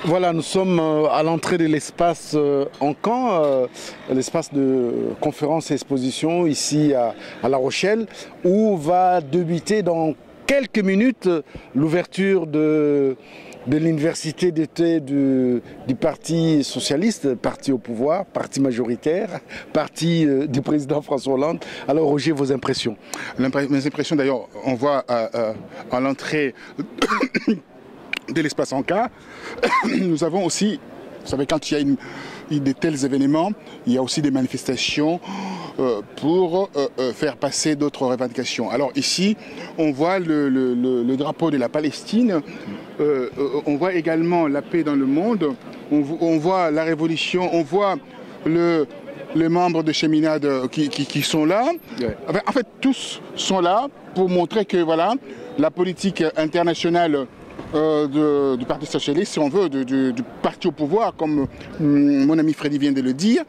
Voilà, nous sommes à l'entrée de l'espace Encan, l'espace de conférence et exposition ici à La Rochelle, où va débuter dans quelques minutes l'ouverture de l'université d'été du Parti socialiste, parti au pouvoir, parti majoritaire, parti du président François Hollande. Alors Roger, vos impressions? Mes impressions d'ailleurs, on voit à l'entrée de l'espace Encan, nous avons aussi, vous savez, quand il y a de tels événements, il y a aussi des manifestations pour faire passer d'autres revendications. Alors ici, on voit le drapeau de la Palestine, on voit également la paix dans le monde, on voit la révolution, on voit les membres de Cheminade qui sont là. Ouais. En fait, tous sont là pour montrer que voilà, la politique internationale du Parti socialiste, si on veut, du parti au pouvoir, comme mon ami Freddy vient de le dire,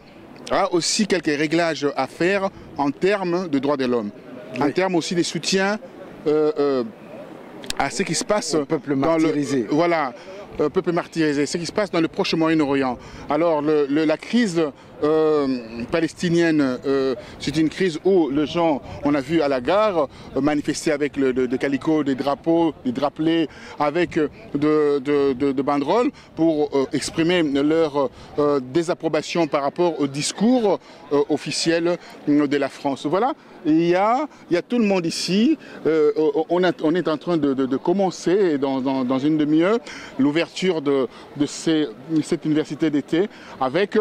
a aussi quelques réglages à faire en termes de droits de l'homme, oui. En termes aussi de soutien à ce qui se passe au peuple martyrisé. Voilà, peuple martyrisé, ce qui se passe dans le proche Moyen-Orient. Alors la crise palestinienne, c'est une crise où les gens, on a vu à la gare, manifester avec des calicots, des drapeaux, des drapelets, avec de banderoles pour exprimer leur désapprobation par rapport au discours officiel de la France. Voilà, il y a tout le monde ici. On est en train de commencer dans une demi-heure l'ouverture de cette université d'été avec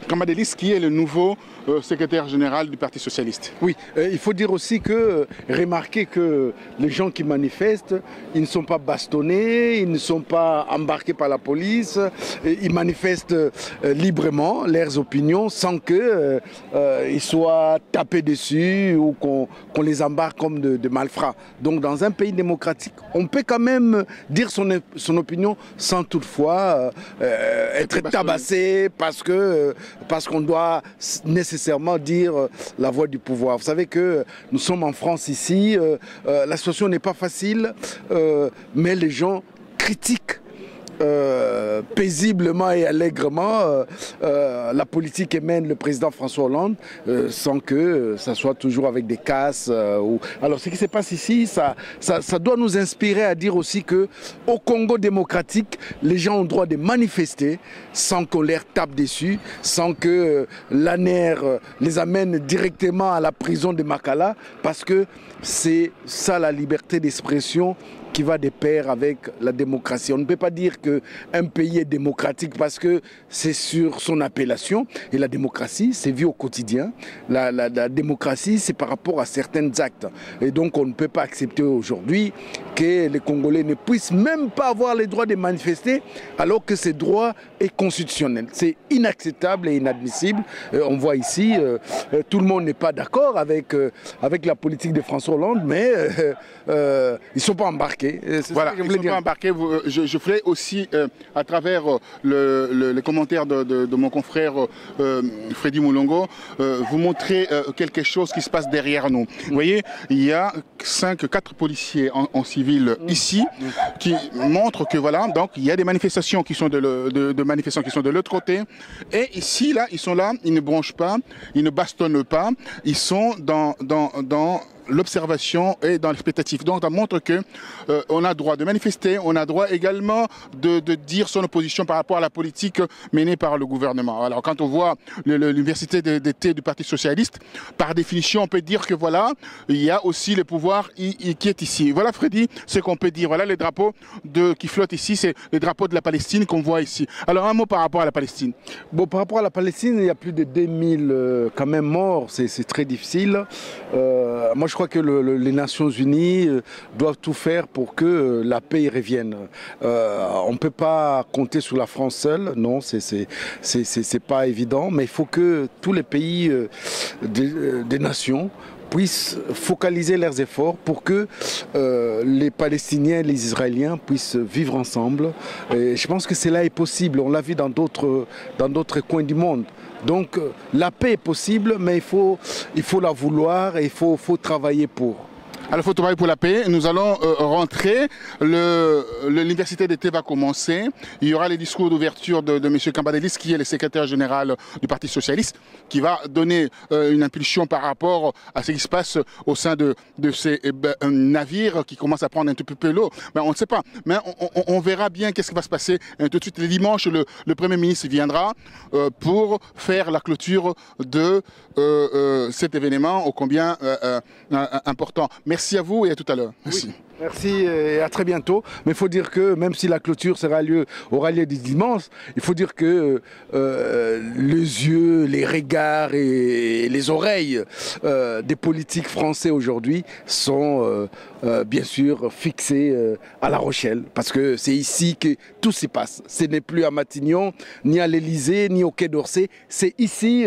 Kamadelis qui est le nouveau secrétaire général du Parti socialiste. Oui, il faut dire aussi que, remarquez que les gens qui manifestent, ils ne sont pas bastonnés, ils ne sont pas embarqués par la police, ils manifestent librement leurs opinions sans qu'ils soient tapés dessus ou qu'on les embarque comme de malfrats. Donc dans un pays démocratique, on peut quand même dire son opinion sans toutefois être tabassé parce qu'on doit nécessairement dire la voix du pouvoir. Vous savez que nous sommes en France ici, la situation n'est pas facile, mais les gens critiquent paisiblement et allègrement la politique que mène le président François Hollande sans que ça soit toujours avec des casses. Alors ce qui se passe ici, ça doit nous inspirer à dire aussi que au Congo démocratique, les gens ont le droit de manifester sans qu'on leur tape dessus, sans que l'ANER les amène directement à la prison de Makala, parce que c'est ça la liberté d'expression qui va de pair avec la démocratie. On ne peut pas dire qu'un pays est démocratique parce que c'est sur son appellation. Et la démocratie, c'est vu au quotidien. La démocratie, c'est par rapport à certains actes. Et donc, on ne peut pas accepter aujourd'hui que les Congolais ne puissent même pas avoir le droit de manifester alors que ce droit est constitutionnel. C'est inacceptable et inadmissible. On voit ici, tout le monde n'est pas d'accord avec la politique de François Hollande, mais ils ne sont pas embarqués. Voilà, ils ne sont pas embarqués. Je voulais aussi, à travers les commentaires de mon confrère Freddy Moulongo, vous montrer quelque chose qui se passe derrière nous. Vous voyez, il y a 4 policiers en civil ici qui montrent que voilà, donc il y a des manifestations qui sont de manifestants qui sont de l'autre côté. Et ici, là, ils sont là, ils ne bronchent pas, ils ne bastonnent pas, ils sont dans l'observation et dans l'expectative. Donc ça montre que on a droit de manifester, on a droit également de dire son opposition par rapport à la politique menée par le gouvernement. Alors quand on voit l'université d'été du Parti socialiste, par définition on peut dire que voilà, il y a aussi le pouvoir qui est ici. Voilà Freddy, ce qu'on peut dire. Voilà les drapeaux qui flottent ici, c'est les drapeaux de la Palestine qu'on voit ici. Alors un mot par rapport à la Palestine. Bon, par rapport à la Palestine, il y a plus de 2000 quand même morts, c'est très difficile. Moi je crois que les Nations Unies doivent tout faire pour que la paix y revienne. On ne peut pas compter sur la France seule, non, c'est pas évident, mais il faut que tous les pays des nations puissent focaliser leurs efforts pour que les Palestiniens et les Israéliens puissent vivre ensemble. Et je pense que cela est possible, on l'a vu dans d'autres coins du monde. Donc la paix est possible, mais il faut la vouloir et il faut travailler pour. À la Photobaï pour la paix, nous allons rentrer. L'université d'été va commencer. Il y aura les discours d'ouverture de M. Kambadelis, qui est le secrétaire général du Parti socialiste, qui va donner une impulsion par rapport à ce qui se passe au sein de ces navires qui commencent à prendre un tout peu l'eau. Mais on ne sait pas. Mais on verra bien qu'est-ce qui va se passer tout de suite. Le dimanche, le Premier ministre viendra pour faire la clôture de cet événement ô combien important. Merci à vous et à tout à l'heure. Merci. Oui. Merci et à très bientôt. Mais il faut dire que même si la clôture aura lieu dimanche, il faut dire que les yeux, les regards et les oreilles des politiques français aujourd'hui sont bien sûr fixés à La Rochelle. Parce que c'est ici que tout se passe. Ce n'est plus à Matignon, ni à l'Élysée, ni au Quai d'Orsay. C'est ici,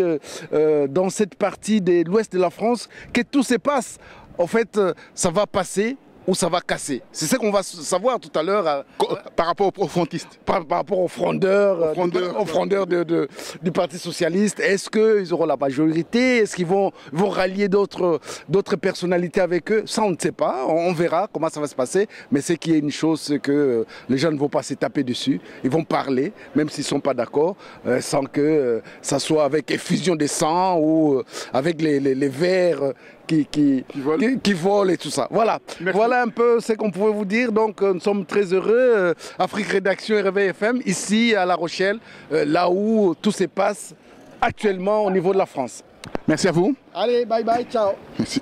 dans cette partie de l'ouest de la France, que tout se passe. En fait, ça va passer ou ça va casser. C'est ce qu'on va savoir tout à l'heure. Par rapport aux frontistes. Par rapport aux frondeurs, du Parti socialiste. Est-ce qu'ils auront la majorité? Est-ce qu'ils vont rallier d'autres personnalités avec eux? Ça, on ne sait pas. On verra comment ça va se passer. Mais c'est qu'il y a une chose, c'est que les gens ne vont pas se taper dessus. Ils vont parler, même s'ils ne sont pas d'accord, sans que ça soit avec effusion de sang ou avec les verres qui volent et tout ça. Voilà. Voilà un peu ce qu'on pouvait vous dire. Donc nous sommes très heureux. Afrique Rédaction et Réveil FM, ici à La Rochelle, là où tout se passe actuellement au niveau de la France. Merci à vous. Allez, bye bye, ciao. Merci.